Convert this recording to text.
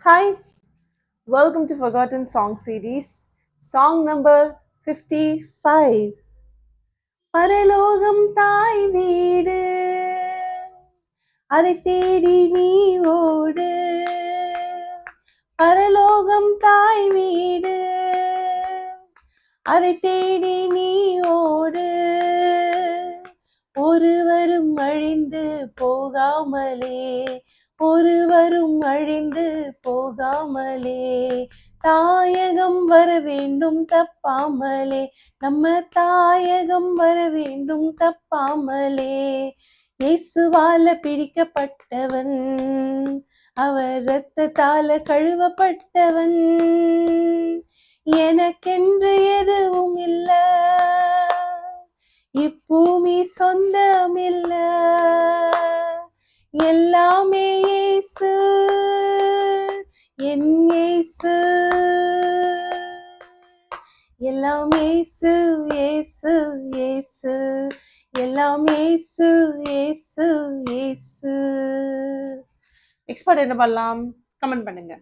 Hi, welcome to Forgotten Song Series, song number 55. பரலோகம் தாய் வீடு, அதை தேடி நீ ஓடு. பரலோகம் தாய் வீடு, அதை தேடி நீ ஓடு. ஒருவரும் அழிந்து போகாமலே, ஒருவரும் அழிந்து போகாமலே, தாயகம் வர வேண்டும் தப்பாமலே, நம்ம தாயகம் வர வேண்டும் தப்பாமலே. இயேசுவால பிடிக்கப்பட்டவன், அவர் இரத்தத்தால கழுவப்பட்டவன். எனக்கென்று எதுவும் இல்ல, இப்பூமி சொந்தம் இல்ல, எல்லாமே இயேசு, என் இயேசு. எல்லாம் இயேசு, இயேசு, இயேசு, எல்லாம் இயேசு, இயேசு, இயேசு. எக்ஸ்பர்ட் என்ன பண்ணலாம்? கமெண்ட் பண்ணுங்க.